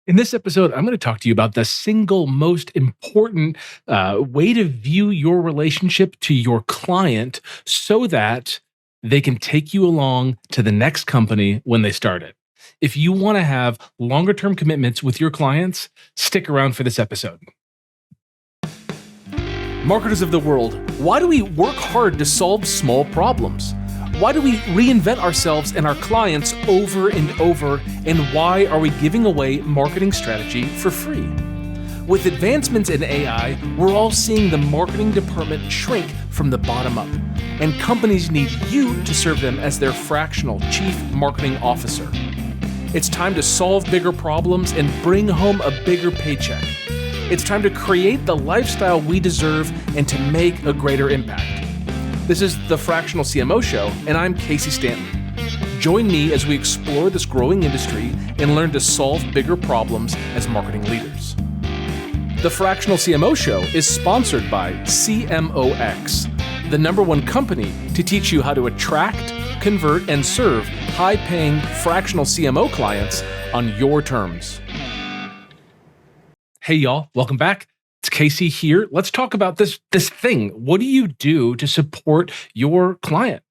In this episode, I'm going to talk to you about the single most important way to view your relationship to your client so that they can take you along to the next company when they start it. If you want to have longer term commitments with your clients, stick around for this episode. Marketers of the world, why do we work hard to solve small problems? Why do we reinvent ourselves and our clients over and over? And why are we giving away marketing strategy for free? With advancements in AI, we're all seeing the marketing department shrink from the bottom up. And companies need you to serve them as their fractional chief marketing officer. It's time to solve bigger problems and bring home a bigger paycheck. It's time to create the lifestyle we deserve and to make a greater impact. This is the Fractional CMO Show, and I'm Casey Stanton. Join me as we explore this growing industry and learn to solve bigger problems as marketing leaders. The Fractional CMO Show is sponsored by CMOX, the #1 company to teach you how to attract, convert, and serve high-paying fractional CMO clients on your terms. Hey, y'all, welcome back. It's Casey here. Let's talk about this thing. What do you do to support your client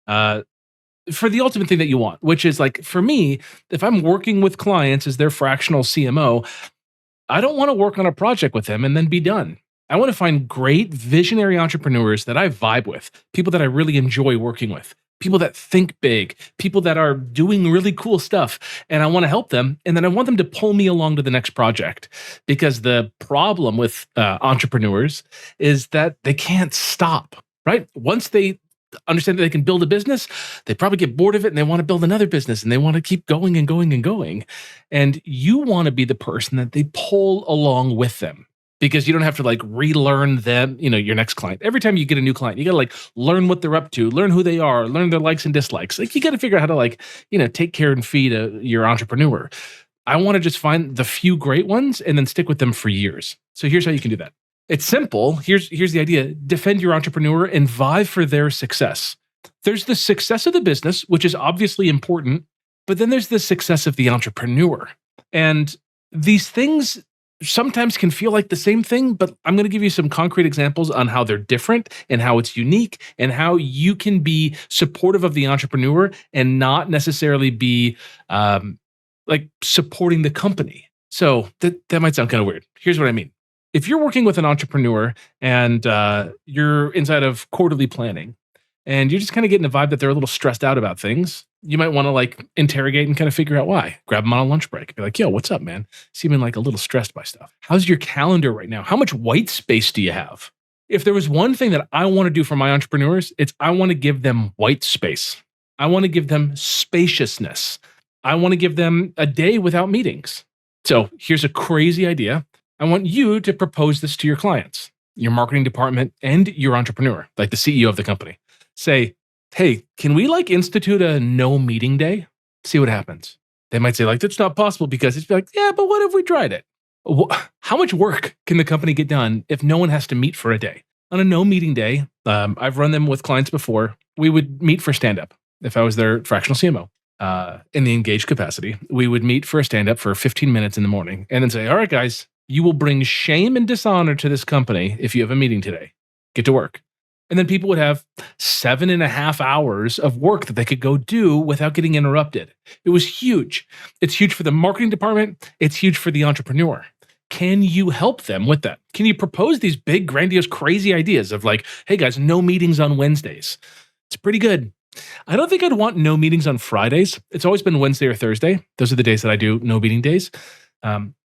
for the ultimate thing that you want? Which is like, for me, if I'm working with clients as their fractional CMO, I don't want to work on a project with them and then be done. I want to find great visionary entrepreneurs that I vibe with, people that I really enjoy working with, people that think big, people that are doing really cool stuff, and I want to help them, and then I want them to pull me along to the next project. Because the problem with entrepreneurs is that they can't stop, right? Once they understand that they can build a business, they probably get bored of it and they want to build another business and they want to keep going and going and going. And you want to be the person that they pull along with them. Because you don't have to like relearn them, your next client. Every time you get a new client, you got to like learn what they're up to, learn who they are, learn their likes and dislikes. Like you got to figure out how to take care and feed your entrepreneur. I want to just find the few great ones and then stick with them for years. So here's how you can do that. It's simple. Here's the idea. Defend your entrepreneur and vie for their success. There's the success of the business, which is obviously important, but then there's the success of the entrepreneur. And these things sometimes can feel like the same thing, but I'm going to give you some concrete examples on how they're different and how it's unique and how you can be supportive of the entrepreneur and not necessarily be like supporting the company. So that might sound kind of weird. Here's what I mean. If you're working with an entrepreneur and you're inside of quarterly planning and you're just kind of getting a vibe that they're a little stressed out about things, you might want to like interrogate and kind of figure out why. Grab them on a lunch break. Be like, yo, what's up, man? Seeming like a little stressed by stuff. How's your calendar right now? How much white space do you have? If there was one thing that I want to do for my entrepreneurs, it's I want to give them white space. I want to give them spaciousness. I want to give them a day without meetings. So here's a crazy idea. I want you to propose this to your clients, your marketing department, and your entrepreneur, like the CEO of the company. Say, hey, can we like institute a no meeting day? See what happens. They might say like, that's not possible because it's like, yeah, but what if we tried it? How much work can the company get done if no one has to meet for a day? On a no meeting day, I've run them with clients before. We would meet for stand-up. If I was their fractional CMO in the engaged capacity, we would meet for a stand-up for 15 minutes in the morning and then say, all right, guys, you will bring shame and dishonor to this company if you have a meeting today. Get to work. And then people would have 7.5 hours of work that they could go do without getting interrupted. It was huge. It's huge for the marketing department. It's huge for the entrepreneur. Can you help them with that? Can you propose these big, grandiose, crazy ideas of like, hey guys, no meetings on Wednesdays? It's pretty good. I don't think I'd want no meetings on Fridays. It's always been Wednesday or Thursday. Those are the days that I do no meeting days.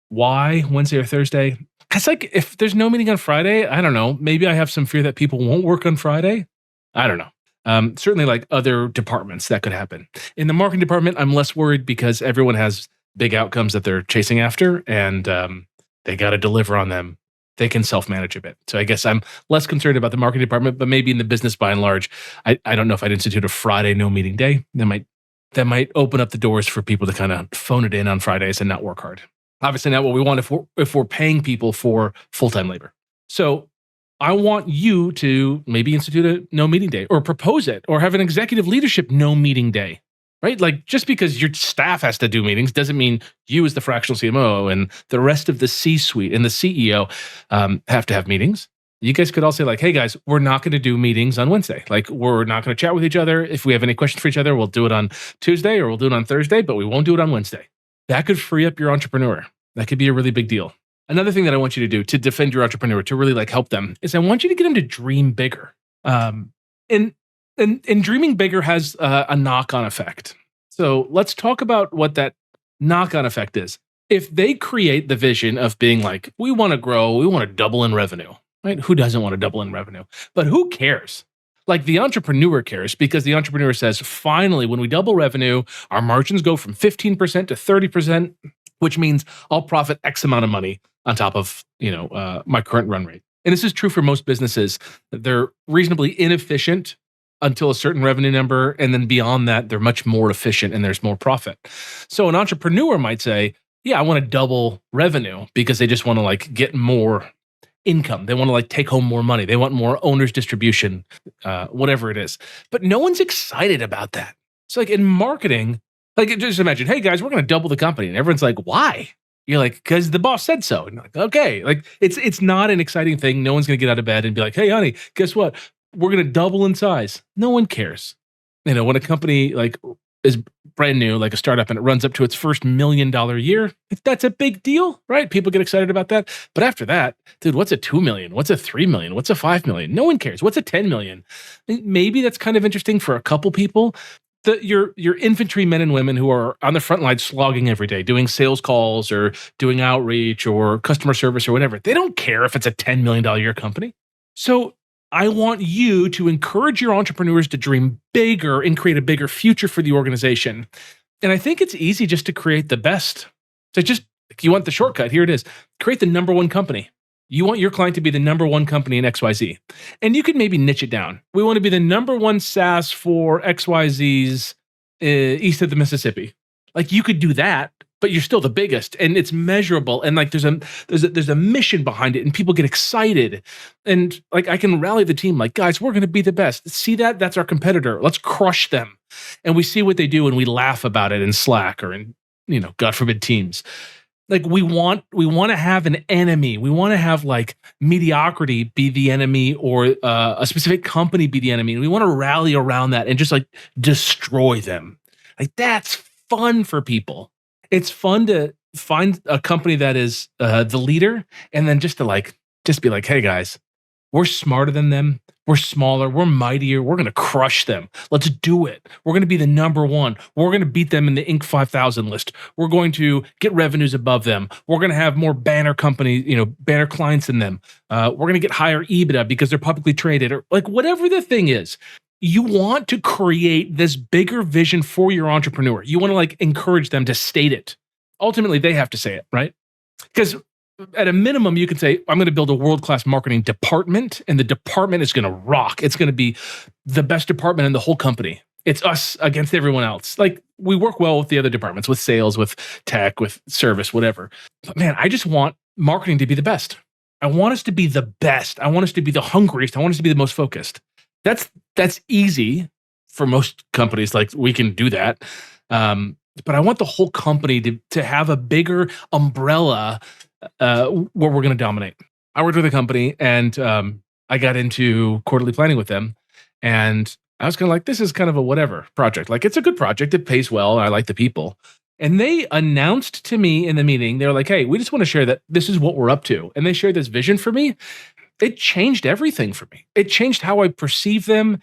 Why Wednesday or Thursday? It's like if there's no meeting on Friday, I don't know. Maybe I have some fear that people won't work on Friday. I don't know. Certainly like other departments that could happen. In the marketing department, I'm less worried because everyone has big outcomes that they're chasing after and they got to deliver on them. They can self-manage a bit. So I guess I'm less concerned about the marketing department, but maybe in the business by and large, I don't know if I'd institute a Friday no meeting day. That might open up the doors for people to kind of phone it in on Fridays and not work hard. Obviously not what we want if we're paying people for full-time labor. So I want you to maybe institute a no meeting day or propose it or have an executive leadership no meeting day. right? Like just because your staff has to do meetings doesn't mean you as the fractional CMO and the rest of the C-suite and the CEO have to have meetings. You guys could all say like, hey guys, we're not going to do meetings on Wednesday. Like we're not going to chat with each other. If we have any questions for each other, we'll do it on Tuesday or we'll do it on Thursday, but we won't do it on Wednesday. That could free up your entrepreneur. That could be a really big deal. Another thing that I want you to do to defend your entrepreneur, to really like help them, is I want you to get them to dream bigger. And dreaming bigger has a knock-on effect. So let's talk about what that knock-on effect is. If they create the vision of being like, we want to grow, we want to double in revenue, right? Who doesn't want to double in revenue? But who cares? Like the entrepreneur cares because the entrepreneur says, finally, when we double revenue, our margins go from 15% to 30%, which means I'll profit X amount of money on top of, my current run rate. And this is true for most businesses. They're reasonably inefficient until a certain revenue number. And then beyond that, they're much more efficient and there's more profit. So an entrepreneur might say, yeah, I want to double revenue because they just want to like get more income. They want to like take home more money. They want more owner's distribution, whatever it is. But no one's excited about that. So like in marketing, like just imagine, hey guys, we're going to double the company. And everyone's like, why? You're like, because the boss said so. And you're like, okay, like it's not an exciting thing. No one's going to get out of bed and be like, hey, honey, guess what? We're going to double in size. No one cares. When a company like is brand new, like a startup, and it runs up to its first $1 million year, that's a big deal, right? People get excited about that. But after that, dude, what's a 2 million? What's a 3 million? What's a 5 million? No one cares. What's a 10 million? Maybe that's kind of interesting for a couple people. Your infantry men and women who are on the front line slogging every day, doing sales calls or doing outreach or customer service or whatever, they don't care if it's a $10 million year company. So I want you to encourage your entrepreneurs to dream bigger and create a bigger future for the organization. And I think it's easy just to create the best. So you want the shortcut, here it is. Create the number one company. You want your client to be the number one company in XYZ. And you could maybe niche it down. We want to be the number one SaaS for XYZ's east of the Mississippi. Like you could do that, but you're still the biggest and it's measurable. And like there's a mission behind it and people get excited. And like I can rally the team like, guys, we're going to be the best. See that? That's our competitor. Let's crush them. And we see what they do and we laugh about it in Slack or in, God forbid, Teams. Like we want to have an enemy. We want to have like mediocrity be the enemy or a specific company be the enemy. And we want to rally around that and just like destroy them. Like that's fun for people. It's fun to find a company that is the leader and then just be like, hey guys, we're smarter than them. We're smaller. We're mightier. We're going to crush them. Let's do it. We're going to be the number one. We're going to beat them in the Inc. 5000 list. We're going to get revenues above them. We're going to have more banner companies, banner clients than them. We're going to get higher EBITDA because they're publicly traded or like whatever the thing is. You want to create this bigger vision for your entrepreneur. You want to like encourage them to state it. Ultimately, they have to say it, right? Because at a minimum, you can say, I'm going to build a world-class marketing department, and the department is going to rock. It's going to be the best department in the whole company. It's us against everyone else. Like, we work well with the other departments, with sales, with tech, with service, whatever. But man, I just want marketing to be the best. I want us to be the best. I want us to be the hungriest. I want us to be the most focused. That's easy for most companies. Like, we can do that. But I want the whole company to have a bigger umbrella where we're going to dominate. I worked with a company and I got into quarterly planning with them. And I was kind of like, this is kind of a whatever project. Like, it's a good project. It pays well. And I like the people. And they announced to me in the meeting, they were like, hey, we just want to share that this is what we're up to. And they shared this vision for me. It changed everything for me. It changed how I perceive them.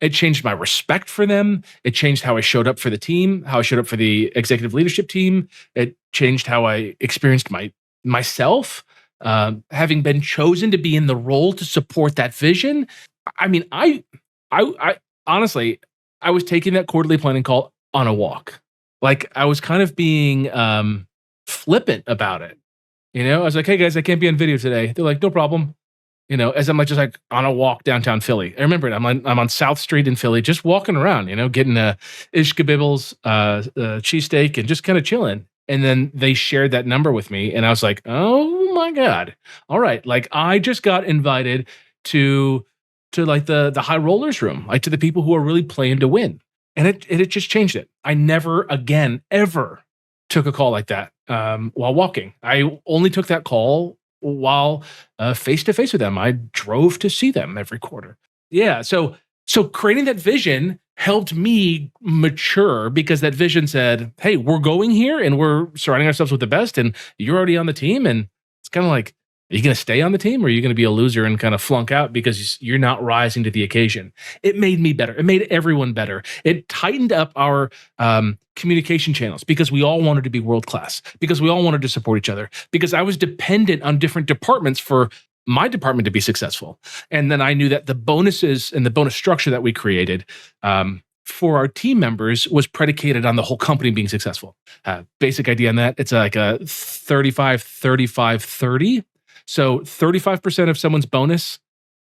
It changed my respect for them. It changed how I showed up for the team, how I showed up for the executive leadership team. It changed how I experienced myself, having been chosen to be in the role to support that vision. I mean, I honestly, I was taking that quarterly planning call on a walk. Like, I was kind of being flippant about it. I was like, hey guys, I can't be on video today. They're like, no problem. As I'm like just like on a walk downtown Philly. I remember it. I'm on South Street in Philly, just walking around, getting a Ishkabibbles cheesesteak and just kind of chilling. And then they shared that number with me, and I was like, oh my God. All right. Like, I just got invited to like the high rollers room, like to the people who are really playing to win. And it just changed it. I never again, ever took a call like that while walking. I only took that call while face to face with them. I drove to see them every quarter. Yeah. So creating that vision helped me mature because that vision said, hey, we're going here and we're surrounding ourselves with the best, and you're already on the team. And it's kind of like, are you going to stay on the team, or are you going to be a loser and kind of flunk out because you're not rising to the occasion? It made me better. It made everyone better. It tightened up our communication channels because we all wanted to be world class, because we all wanted to support each other, because I was dependent on different departments for my department to be successful. And then I knew that the bonuses and the bonus structure that we created for our team members was predicated on the whole company being successful. Basic idea on that, it's like a 35, 35, 30. So 35% of someone's bonus,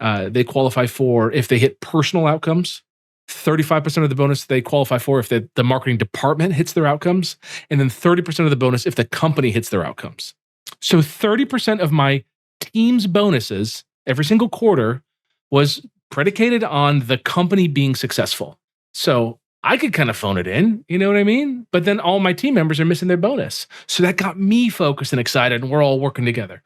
they qualify for if they hit personal outcomes. 35% of the bonus they qualify for if the marketing department hits their outcomes. And then 30% of the bonus if the company hits their outcomes. So 30% of my team's bonuses every single quarter was predicated on the company being successful. So I could kind of phone it in, you know what I mean? But then all my team members are missing their bonus. So that got me focused and excited, and we're all working together.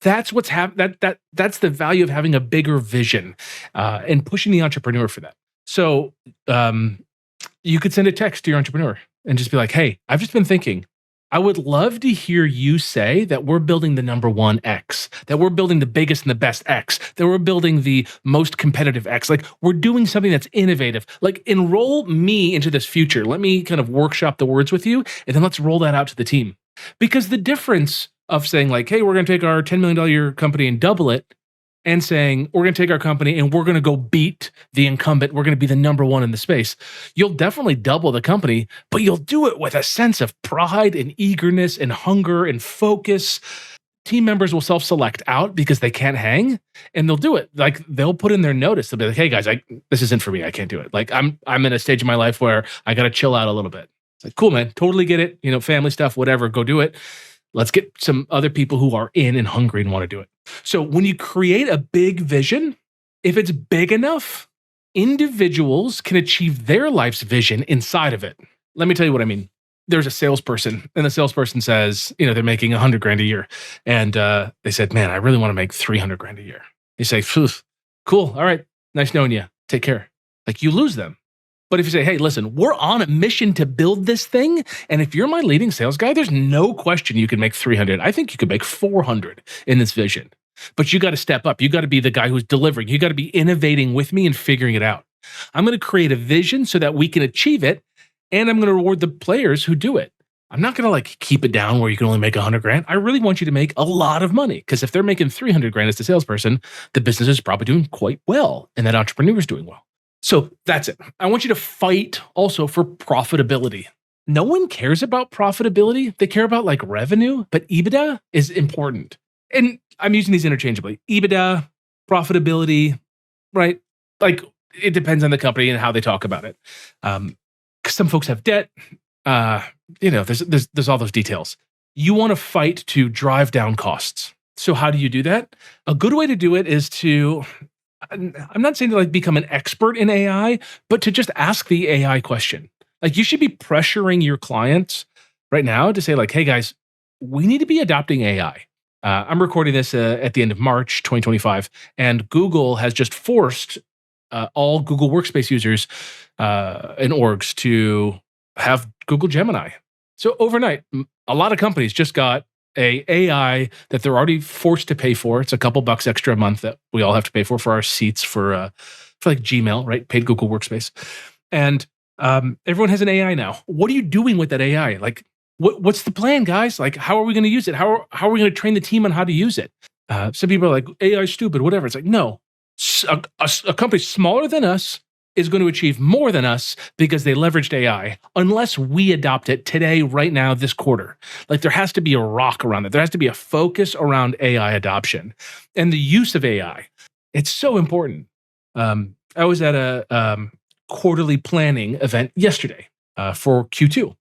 That's what's that's the value of having a bigger vision and pushing the entrepreneur for that. So you could send a text to your entrepreneur and just be like, hey, I've just been thinking, I would love to hear you say that we're building the number one X, that we're building the biggest and the best X, that we're building the most competitive X. Like, we're doing something that's innovative. Like, enroll me into this future. Let me kind of workshop the words with you, and then let's roll that out to the team. Because the difference of saying like, hey, we're going to take our $10 million a year company and double it, and saying we're going to take our company and we're going to go beat the incumbent, we're going to be the number one in the space. You'll definitely double the company, but you'll do it with a sense of pride and eagerness and hunger and focus. Team members will self-select out because they can't hang, and they'll do it. Like, they'll put in their notice. They'll be like, hey guys, this isn't for me. I can't do it. Like, I'm in a stage of my life where I got to chill out a little bit. It's like, cool, man, totally get it. You know, family stuff, whatever, go do it. Let's get some other people who are in and hungry and want to do it. So when you create a big vision, if it's big enough, individuals can achieve their life's vision inside of it. Let me tell you what I mean. There's a salesperson, and the salesperson says, you know, they're making $100,000 a year. And they said, man, I really want to make $300,000 a year. You say, cool. All right. Nice knowing you. Take care. Like, you lose them. But if you say, hey, listen, we're on a mission to build this thing, and if you're my leading sales guy, there's no question you can make 300. I think you could make 400 in this vision. But you got to step up. You got to be the guy who's delivering. You got to be innovating with me and figuring it out. I'm going to create a vision so that we can achieve it, and I'm going to reward the players who do it. I'm not going to like keep it down where you can only make $100,000. I really want you to make a lot of money, because if they're making $300,000 as the salesperson, the business is probably doing quite well, and that entrepreneur is doing well. So that's it. I want you to fight also for profitability. No one cares about profitability. They care about like revenue, but EBITDA is important. And I'm using these interchangeably. EBITDA, profitability, right? Like, it depends on the company and how they talk about it. Some folks have debt. You know, there's all those details. You want to fight to drive down costs. So how do you do that? A good way to do it is to, I'm not saying to like become an expert in AI, but to just ask the AI question. Like, you should be pressuring your clients right now to say like, hey guys, we need to be adopting AI. I'm recording this at the end of March 2025, and Google has just forced all Google Workspace users and orgs to have Google Gemini. So overnight, a lot of companies just got a AI that they're already forced to pay for. It's a couple bucks extra a month that we all have to pay for our seats for like Gmail, right? Paid Google Workspace. And everyone has an AI now. What are you doing with that AI? Like, what's the plan, guys? Like, how are we going to use it? How are we going to train the team on how to use it? Some people are like, AI is stupid, whatever. It's like, no, a company smaller than us is going to achieve more than us because they leveraged AI, unless we adopt it today, right now, this quarter. Like, there has to be a rock around it. There has to be a focus around AI adoption and the use of AI. It's so important. I was at a quarterly planning event yesterday for Q2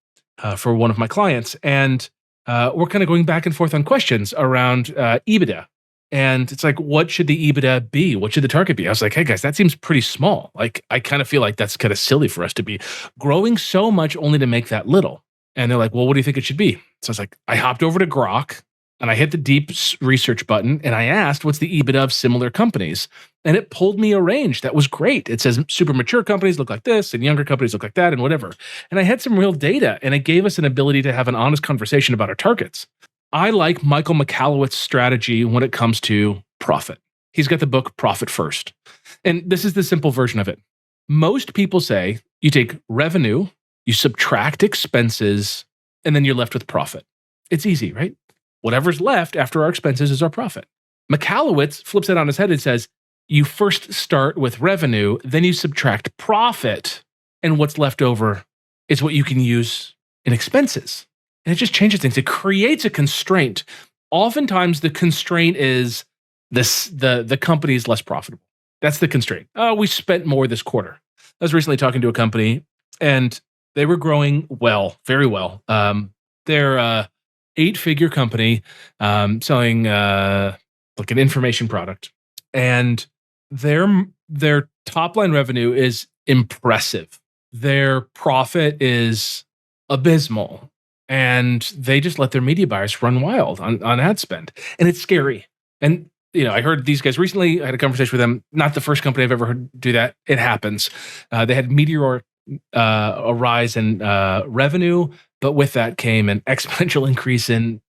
for one of my clients, and we're kind of going back and forth on questions around EBITDA. And it's like, what should the EBITDA be? What should the target be? I was like, hey guys, that seems pretty small. Like, I kind of feel like that's kind of silly for us to be growing so much only to make that little. And they're like, well, what do you think it should be? So I was like, I hopped over to Grok and I hit the deep research button and I asked, what's the EBITDA of similar companies? And it pulled me a range that was great. It says super mature companies look like this and younger companies look like that and whatever. And I had some real data and it gave us an ability to have an honest conversation about our targets. I like Michael Michalowicz' strategy when it comes to profit. He's got the book Profit First. And this is the simple version of it. Most people say you take revenue, you subtract expenses, and then you're left with profit. It's easy, right? Whatever's left after our expenses is our profit. Michalowicz flips it on his head and says, you first start with revenue, then you subtract profit, and what's left over is what you can use in expenses. And it just changes things. It creates a constraint. Oftentimes, the constraint is the company is less profitable. That's the constraint. Oh, we spent more this quarter. I was recently talking to a company, and they were growing well, very well. They're a 8-figure company selling like an information product, and their top line revenue is impressive. Their profit is abysmal. And they just let their media buyers run wild on ad spend. And it's scary. And, I heard these guys recently. I had a conversation with them. Not the first company I've ever heard do that. It happens. They had meteoric a rise in revenue, but with that came an exponential increase in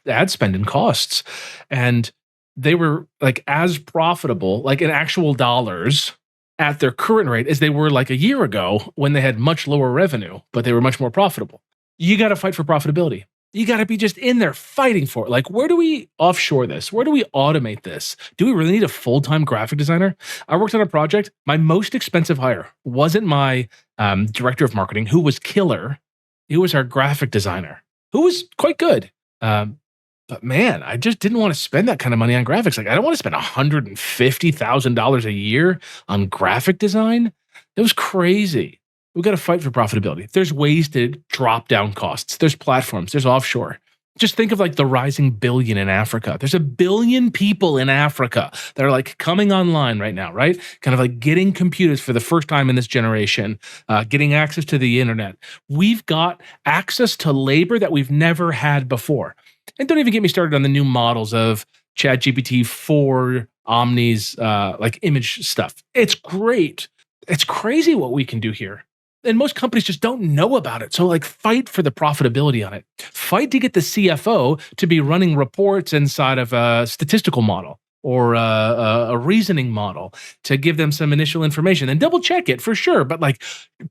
ad spend and costs. And they were like as profitable, like in actual dollars, at their current rate as they were like a year ago when they had much lower revenue, but they were much more profitable. You got to fight for profitability. You got to be just in there fighting for it. Like, where do we offshore this? Where do we automate this? Do we really need a full-time graphic designer? I worked on a project. My most expensive hire wasn't my director of marketing, who was killer. He was our graphic designer, who was quite good. But man, I just didn't want to spend that kind of money on graphics. Like, I don't want to spend $150,000 a year on graphic design. It was crazy. We've got to fight for profitability. There's ways to drop down costs. There's platforms. There's offshore. Just think of like the rising billion in Africa. There's 1 billion people in Africa that are like coming online right now, right? Kind of like getting computers for the first time in this generation, getting access to the internet. We've got access to labor that we've never had before. And don't even get me started on the new models of ChatGPT 4, Omni's like image stuff. It's great. It's crazy what we can do here. And most companies just don't know about it. So like fight for the profitability on it. Fight to get the CFO to be running reports inside of a statistical model or a reasoning model to give them some initial information and double check it for sure. But like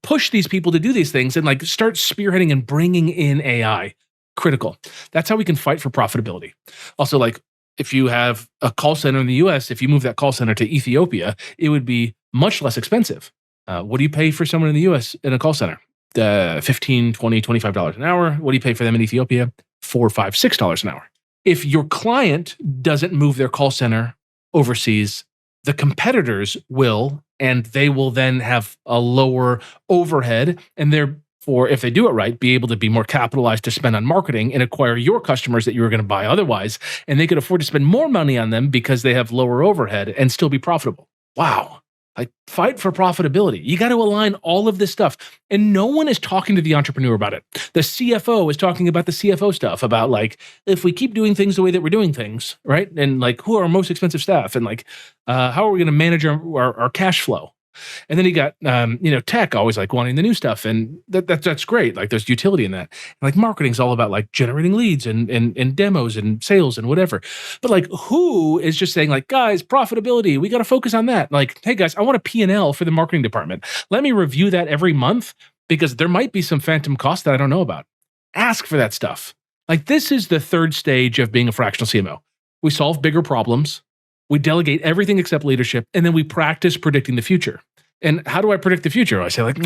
push these people to do these things and like start spearheading and bringing in AI. Critical. That's how we can fight for profitability. Also, like if you have a call center in the US, if you move that call center to Ethiopia, it would be much less expensive. What do you pay for someone in the US in a call center? $15, $20, $25 an hour. What do you pay for them in Ethiopia? $4, $5, $6 an hour. If your client doesn't move their call center overseas, the competitors will, and they will then have a lower overhead, and therefore, if they do it right, be able to be more capitalized to spend on marketing and acquire your customers that you were going to buy otherwise, and they could afford to spend more money on them because they have lower overhead and still be profitable. Wow. Like fight for profitability. You got to align all of this stuff. And no one is talking to the entrepreneur about it. The CFO is talking about the CFO stuff about like, if we keep doing things the way that we're doing things, right? And like, who are our most expensive staff? And like, how are we going to manage our cash flow? And then you got, tech always like wanting the new stuff. And that's great. Like there's utility in that. And like marketing's all about like generating leads and demos and sales and whatever. But like who is just saying like, guys, profitability, we got to focus on that. Like, hey guys, I want a P&L for the marketing department. Let me review that every month because there might be some phantom costs that I don't know about. Ask for that stuff. Like this is the third stage of being a fractional CMO. We solve bigger problems. We delegate everything except leadership, and then we practice predicting the future. And how do I predict the future? I say like,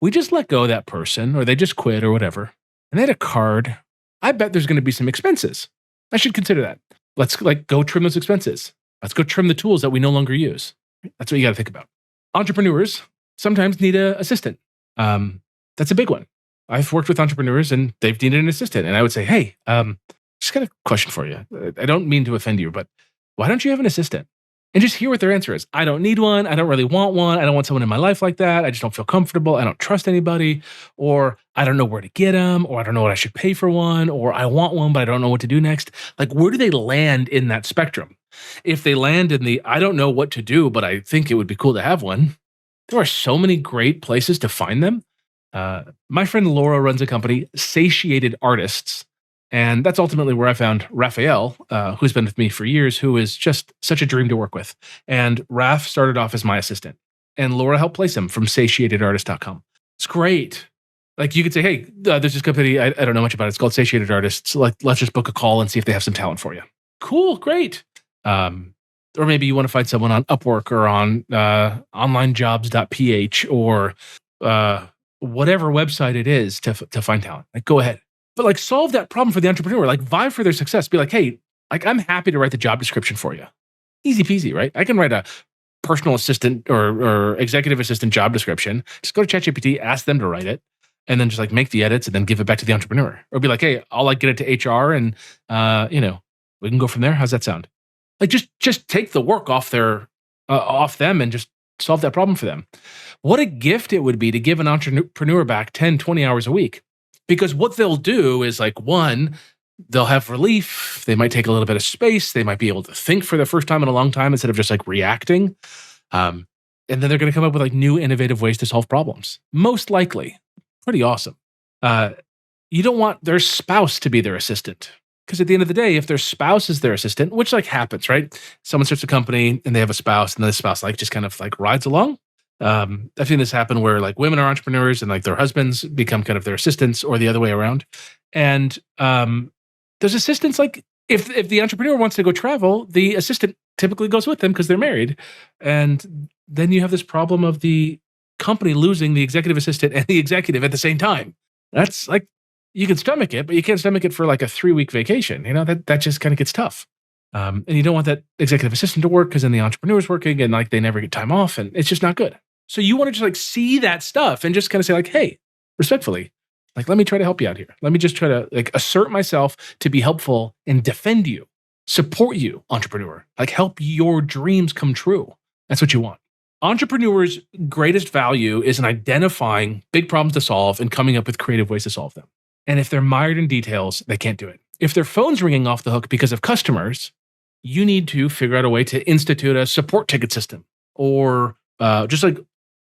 we just let go of that person, or they just quit or whatever, and they had a card. I bet there's going to be some expenses. I should consider that. Let's like go trim those expenses. Let's go trim the tools that we no longer use. That's what you got to think about. Entrepreneurs sometimes need an assistant. That's a big one. I've worked with entrepreneurs, and they've needed an assistant. And I would say, hey, just got a question for you. I don't mean to offend you, but Why don't you have an assistant? And just hear what their answer is. I don't need one. I don't really want one. I don't want someone in my life like that. I just don't feel comfortable. I don't trust anybody. Or I don't know where to get them. Or I don't know what I should pay for one. Or I want one, but I don't know what to do next. Like, where do they land in that spectrum? If they land in the, I don't know what to do, but I think it would be cool to have one, there are so many great places to find them. My friend Laura runs a company, Satiated Artists. And that's ultimately where I found Raphael, who's been with me for years, who is just such a dream to work with. And Raph started off as my assistant. And Laura helped place him from satiatedartist.com. It's great. Like, you could say, hey, there's this company, I don't know much about it. It's called Satiated Artists. Like, let's just book a call and see if they have some talent for you. Cool, great. Or maybe you want to find someone on Upwork or on onlinejobs.ph or whatever website it is to find talent. Like, go ahead. But like, solve that problem for the entrepreneur. Like, vie for their success. Be like, hey, like, I'm happy to write the job description for you. Easy peasy, right? I can write a personal assistant or executive assistant job description. Just go to ChatGPT, ask them to write it, and then just like make the edits and then give it back to the entrepreneur. Or be like, hey, I'll like get it to HR and we can go from there. How's that sound? Like, just take the work off them and just solve that problem for them. What a gift it would be to give an entrepreneur back 10, 20 hours a week. Because what they'll do is, like, one, they'll have relief. They might take a little bit of space. They might be able to think for the first time in a long time instead of just like reacting. And then they're going to come up with like new innovative ways to solve problems. Most likely. Pretty awesome. You don't want their spouse to be their assistant. Because at the end of the day, if their spouse is their assistant, which like happens, right? Someone starts a company and they have a spouse, and then the spouse like just kind of like rides along. I've seen this happen where like women are entrepreneurs and like their husbands become kind of their assistants, or the other way around. And those assistants, like if the entrepreneur wants to go travel, the assistant typically goes with them because they're married. And then you have this problem of the company losing the executive assistant and the executive at the same time. That's like, you can stomach it, but you can't stomach it for like a 3-week vacation. You know, that just kind of gets tough. And you don't want that executive assistant to work because then the entrepreneur's working and like they never get time off, and it's just not good. So you want to just like see that stuff and just kind of say like, hey, respectfully, like, let me try to help you out here. Let me just try to like assert myself to be helpful and defend you, support you, entrepreneur, like help your dreams come true. That's what you want. Entrepreneurs' greatest value is in identifying big problems to solve and coming up with creative ways to solve them. And if they're mired in details, they can't do it. If their phone's ringing off the hook because of customers, you need to figure out a way to institute a support ticket system, or just like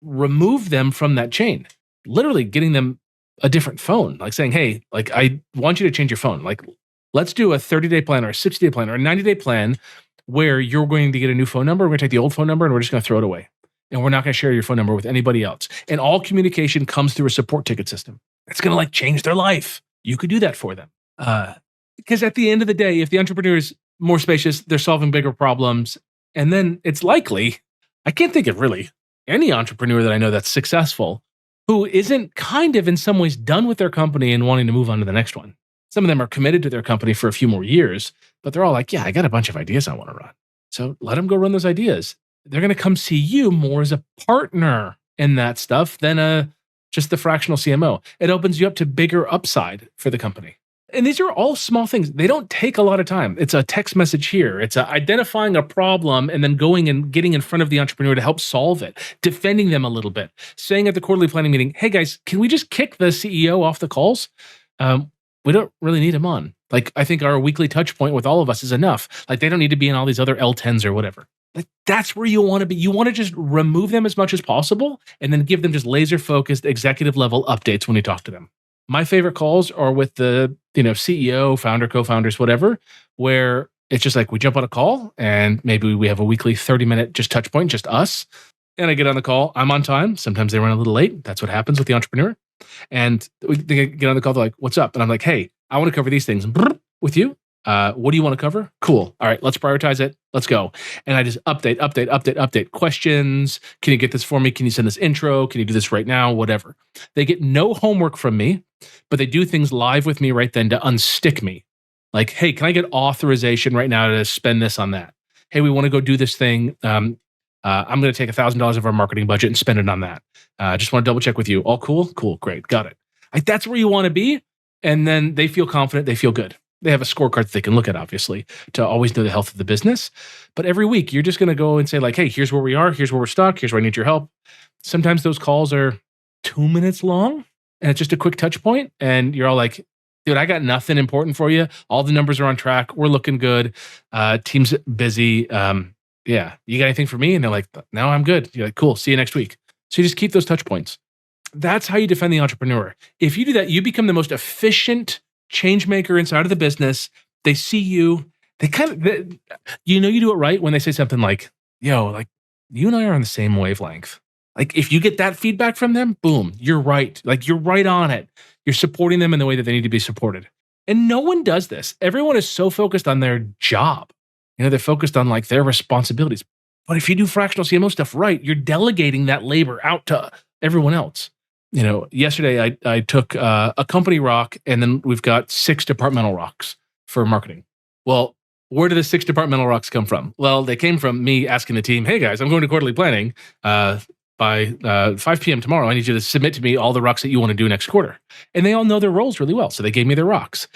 remove them from that chain. Literally getting them a different phone, like saying, hey, like, I want you to change your phone. Like, let's do a 30-day plan or a 60-day plan or a 90-day plan where you're going to get a new phone number. We're going to take the old phone number and we're just going to throw it away. And we're not going to share your phone number with anybody else. And all communication comes through a support ticket system. It's going to like change their life. You could do that for them. Because at the end of the day, if the entrepreneur is more spacious, they're solving bigger problems. And then it's likely, I can't think of really any entrepreneur that I know that's successful who isn't kind of in some ways done with their company and wanting to move on to the next one. Some of them are committed to their company for a few more years, but they're all like, yeah, I got a bunch of ideas I want to run. So let them go run those ideas. They're going to come see you more as a partner in that stuff than just the fractional CMO. It opens you up to bigger upside for the company. And these are all small things. They don't take a lot of time. It's a text message here. It's identifying a problem and then going and getting in front of the entrepreneur to help solve it, defending them a little bit, saying at the quarterly planning meeting, hey guys, can we just kick the CEO off the calls? We don't really need him on. Like, I think our weekly touch point with all of us is enough. Like, they don't need to be in all these other L10s or whatever. Like, that's where you want to be. You want to just remove them as much as possible and then give them just laser focused executive level updates when you talk to them. My favorite calls are with the CEO, founder, co-founders, whatever, where it's just like we jump on a call and maybe we have a weekly 30-minute just touch point, just us. And I get on the call. I'm on time. Sometimes they run a little late. That's what happens with the entrepreneur. And they get on the call. They're like, what's up? And I'm like, hey, I want to cover these things with you. What do you want to cover? Cool. All right, let's prioritize it. Let's go. And I just update questions. Can you get this for me? Can you send this intro? Can you do this right now? Whatever. They get no homework from me, but they do things live with me right then to unstick me. Like, hey, can I get authorization right now to spend this on that? Hey, we want to go do this thing. I'm going to take $1,000 of our marketing budget and spend it on that. Just want to double check with you. All cool? Cool. Great. Got it. Like, that's where you want to be. And then they feel confident. They feel good. They have a scorecard that they can look at, obviously, to always know the health of the business. But every week, you're just going to go and say like, hey, here's where we are. Here's where we're stuck. Here's where I need your help. Sometimes those calls are 2 minutes long and it's just a quick touch point. And you're all like, dude, I got nothing important for you. All the numbers are on track. We're looking good. Team's busy. Yeah, you got anything for me? And they're like, no, I'm good. You're like, cool. See you next week. So you just keep those touch points. That's how you defend the entrepreneur. If you do that, you become the most efficient change maker inside of the business. They see you. You do it right when they say something like, yo, like you and I are on the same wavelength. Like if you get that feedback from them, boom, you're right. Like you're right on it. You're supporting them in the way that they need to be supported. And no one does this. Everyone is so focused on their job. They're focused on like their responsibilities. But if you do fractional CMO stuff right, you're delegating that labor out to everyone else. Yesterday I took a company rock, and then we've got 6 departmental rocks for marketing. Well, where do the 6 departmental rocks come from? Well, they came from me asking the team, hey guys, I'm going to quarterly planning. By 5 p.m. tomorrow, I need you to submit to me all the rocks that you want to do next quarter. And they all know their roles really well. So they gave me their rocks.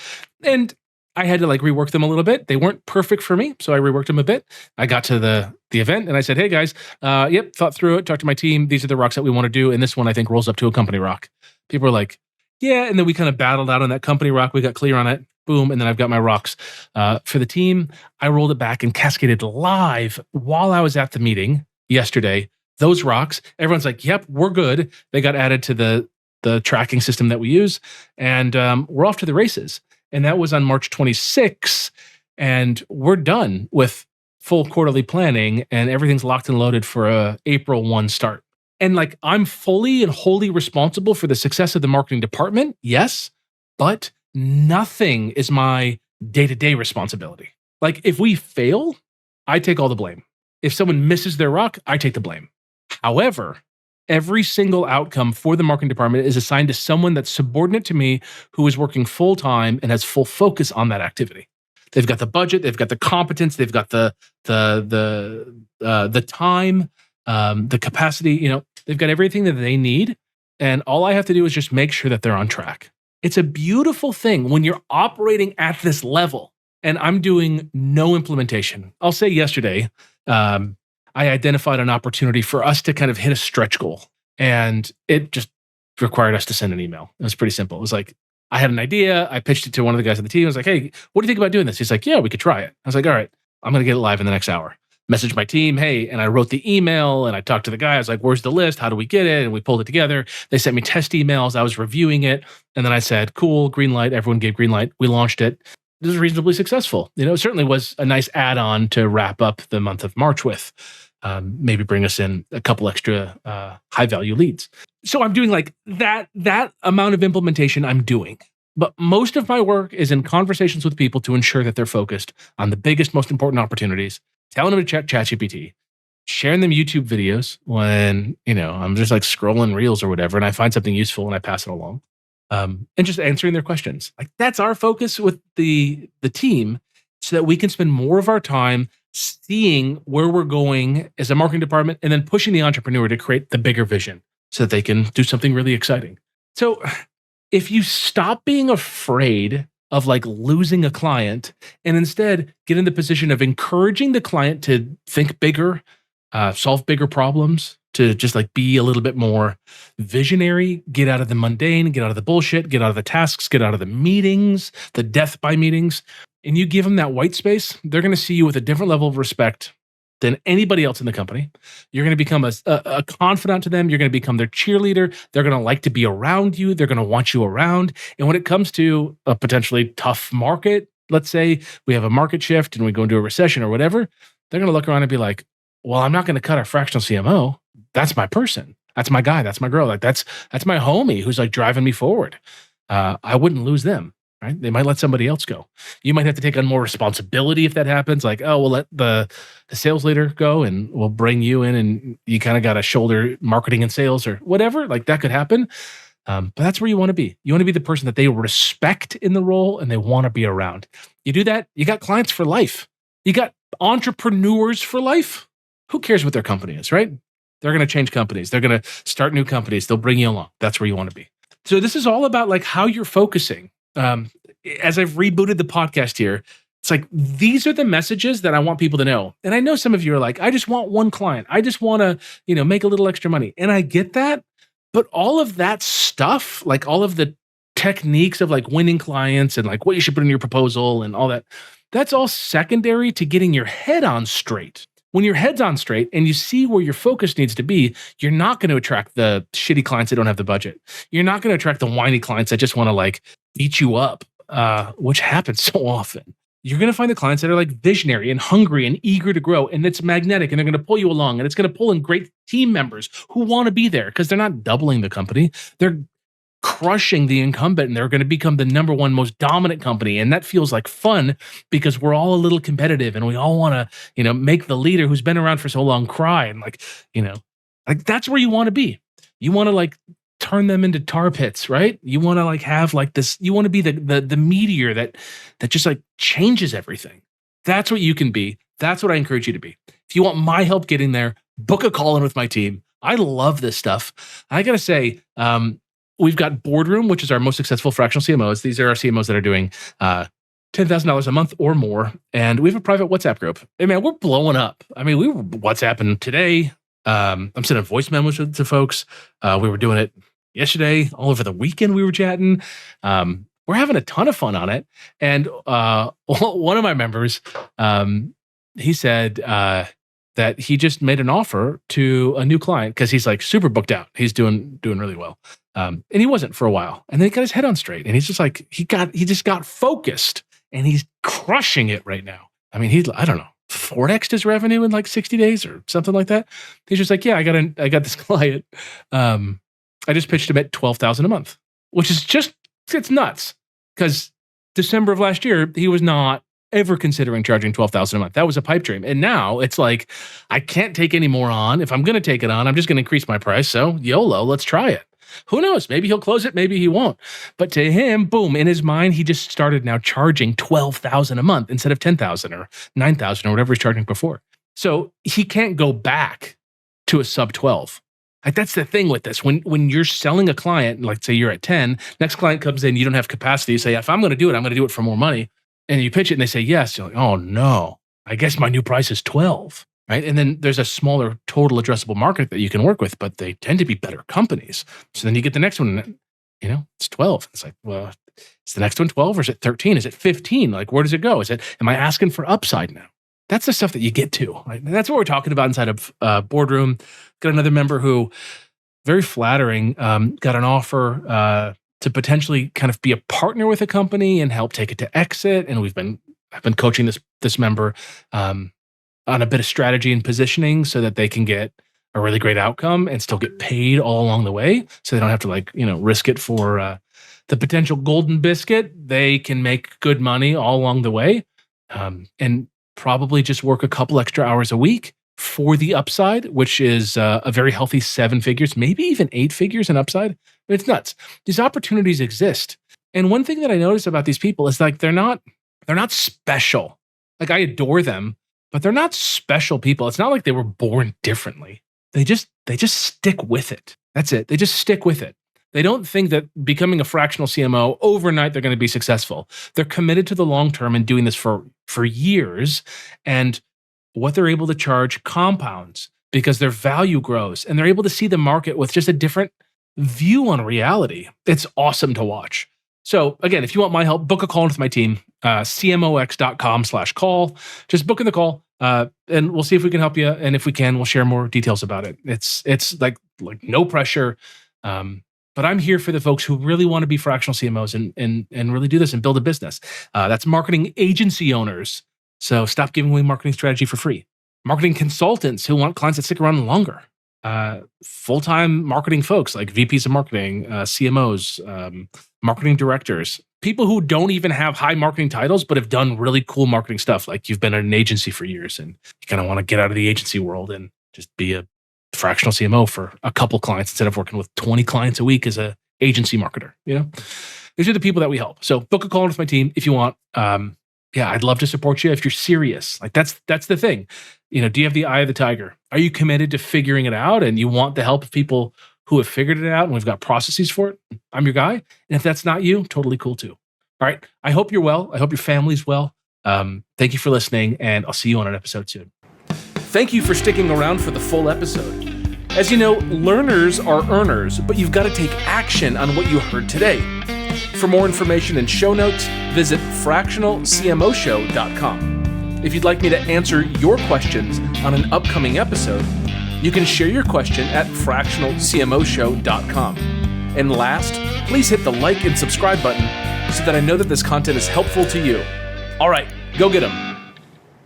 And I had to like rework them a little bit. They weren't perfect for me, so I reworked them a bit. I got to the event and I said, hey guys, thought through it, talked to my team. These are the rocks that we want to do. And this one I think rolls up to a company rock. People were like, yeah. And then we kind of battled out on that company rock. We got clear on it. Boom. And then I've got my rocks. For the team, I rolled it back and cascaded live while I was at the meeting yesterday. Those rocks, everyone's like, yep, we're good. They got added to the tracking system that we use. And we're off to the races. And that was on March 26th. And we're done with full quarterly planning. And everything's locked and loaded for a April 1 start. And like, I'm fully and wholly responsible for the success of the marketing department. Yes. But nothing is my day-to-day responsibility. Like if we fail, I take all the blame. If someone misses their rock, I take the blame. However, every single outcome for the marketing department is assigned to someone that's subordinate to me who is working full-time and has full focus on that activity. They've got the budget, they've got the competence, they've got the time, the capacity, they've got everything that they need. And all I have to do is just make sure that they're on track. It's a beautiful thing when you're operating at this level. And I'm doing no implementation. I'll say yesterday, I identified an opportunity for us to kind of hit a stretch goal. And it just required us to send an email. It was pretty simple. It was like, I had an idea. I pitched it to one of the guys on the team. I was like, hey, what do you think about doing this? He's like, yeah, we could try it. I was like, all right, I'm going to get it live in the next hour. Messaged my team, hey, and I wrote the email and I talked to the guy. I was like, where's the list? How do we get it? And we pulled it together. They sent me test emails. I was reviewing it. And then I said, cool, green light. Everyone gave green light. We launched it. It was reasonably successful. It certainly was a nice add-on to wrap up the month of March with. Maybe bring us in a couple extra high-value leads. So I'm doing like that amount of implementation I'm doing. But most of my work is in conversations with people to ensure that they're focused on the biggest, most important opportunities, telling them to check ChatGPT, sharing them YouTube videos when, I'm just like scrolling reels or whatever, and I find something useful and I pass it along. And just answering their questions. Like that's our focus with the team so that we can spend more of our time seeing where we're going as a marketing department and then pushing the entrepreneur to create the bigger vision so that they can do something really exciting. So if you stop being afraid of like losing a client and instead get in the position of encouraging the client to think bigger, solve bigger problems, to just like be a little bit more visionary, get out of the mundane, get out of the bullshit, get out of the tasks, get out of the meetings, the death by meetings, and you give them that white space, they're going to see you with a different level of respect than anybody else in the company. You're going to become a confidant to them. You're going to become their cheerleader. They're going to like to be around you. They're going to want you around. And when it comes to a potentially tough market, let's say we have a market shift and we go into a recession or whatever, they're going to look around and be like, well, I'm not going to cut our fractional CMO. That's my person. That's my guy. That's my girl. Like that's my homie who's like driving me forward. I wouldn't lose them. Right? They might let somebody else go. You might have to take on more responsibility if that happens. Like, oh, we'll let the sales leader go and we'll bring you in and you kind of got to shoulder marketing and sales or whatever. Like that could happen. But that's where you want to be. You want to be the person that they respect in the role and they want to be around. You do that, you got clients for life. You got entrepreneurs for life. Who cares what their company is, right? They're going to change companies. They're going to start new companies. They'll bring you along. That's where you want to be. So this is all about like how you're focusing. um, as I've rebooted the podcast here, it's like these are the messages that I want people to know. And I know some of you are like, I just want one client. I just want to, make a little extra money. And I get that. But all of that stuff, like all of the techniques of like winning clients and like what you should put in your proposal and all that, that's all secondary to getting your head on straight. When your head's on straight and you see where your focus needs to be, you're not going to attract the shitty clients that don't have the budget. You're not going to attract the whiny clients that just want to like beat you up, which happens so often. You're going to find the clients that are like visionary and hungry and eager to grow, and it's magnetic, and they're going to pull you along, and it's going to pull in great team members who want to be there because they're not doubling the company. They're crushing the incumbent, and they're going to become the number one most dominant company. And that feels like fun because we're all a little competitive and we all want to, make the leader who's been around for so long cry. And like that's where you want to be. You want to like turn them into tar pits, right? You want to like have like this, you want to be the meteor that just like changes everything. That's what you can be. That's what I encourage you to be. If you want my help getting there, book a call in with my team. I love this stuff. I got to say, we've got Boardroom, which is our most successful fractional CMOs. These are our CMOs that are doing $10,000 a month or more. And we have a private WhatsApp group. Hey, man, we're blowing up. I mean, we were WhatsApping today. I'm sending voice memos to folks. We were doing it yesterday. All over the weekend, we were chatting. We're having a ton of fun on it. And one of my members, he said that he just made an offer to a new client because he's like super booked out. He's doing really well. And he wasn't for a while. And then he got his head on straight. And he's just like, he just got focused and he's crushing it right now. I mean, I don't know, 4x'd his revenue in like 60 days or something like that. He's just like, yeah, I got this client. I just pitched him at $12,000 a month, which is it's nuts. Because December of last year, he was not ever considering charging $12,000 a month. That was a pipe dream. And now it's like, I can't take any more on. If I'm going to take it on, I'm just going to increase my price. So YOLO, let's try it. Who knows? Maybe he'll close it. Maybe he won't. But to him, boom, in his mind, he just started now charging $12,000 a month instead of $10,000 or $9,000 or whatever he's charging before. So he can't go back to a sub 12. Like that's the thing with this. When you're selling a client, like say you're at 10, next client comes in, you don't have capacity. You say, if I'm going to do it, I'm going to do it for more money. And you pitch it and they say yes. You're like, oh no, I guess my new price is 12. Right. And then there's a smaller total addressable market that you can work with, but they tend to be better companies. So then you get the next one, it's 12. It's like, well, is the next one 12 or is it 13? Is it 15? Like, where does it go? Am I asking for upside now? That's the stuff that you get to. Right? And that's what we're talking about inside of Boardroom. Got another member who, very flattering, got an offer to potentially kind of be a partner with a company and help take it to exit. And I've been coaching this member on a bit of strategy and positioning so that they can get a really great outcome and still get paid all along the way. So they don't have to risk it for the potential golden biscuit. They can make good money all along the way. And probably just work a couple extra hours a week for the upside, which is a very healthy 7 figures, maybe even 8 figures in upside. It's nuts. These opportunities exist. And one thing that I notice about these people is like they're not special. Like I adore them, but they're not special people. It's not like they were born differently. They just stick with it. That's it. They just stick with it. They don't think that becoming a fractional CMO overnight, they're going to be successful. They're committed to the long term and doing this for years. And what they're able to charge compounds because their value grows and they're able to see the market with just a different view on reality. It's awesome to watch. So again, if you want my help, book a call with my team, cmox.com/call. Just book in the call and we'll see if we can help you. And if we can, we'll share more details about it. It's like no pressure. But I'm here for the folks who really want to be fractional CMOs and really do this and build a business. That's marketing agency owners. So stop giving away marketing strategy for free. Marketing consultants who want clients that stick around longer. Full-time marketing folks like VPs of marketing, CMOs, marketing directors, people who don't even have high marketing titles, but have done really cool marketing stuff. Like you've been at an agency for years and you kind of want to get out of the agency world and just be a fractional CMO for a couple clients instead of working with 20 clients a week as a agency marketer. These are the people that we help. So book a call with my team if you want. I'd love to support you if you're serious. Like that's the thing. Do you have the eye of the tiger? Are you committed to figuring it out and you want the help of people who have figured it out and we've got processes for it? I'm your guy. And if that's not you, totally cool too. All right. I hope you're well. I hope your family's well. Thank you for listening, and I'll see you on an episode soon. Thank you for sticking around for the full episode. As you know, learners are earners, but you've got to take action on what you heard today. For more information and show notes, visit fractionalcmoshow.com. If you'd like me to answer your questions on an upcoming episode, you can share your question at fractionalcmoshow.com. And last, please hit the like and subscribe button so that I know that this content is helpful to you. All right, go get them.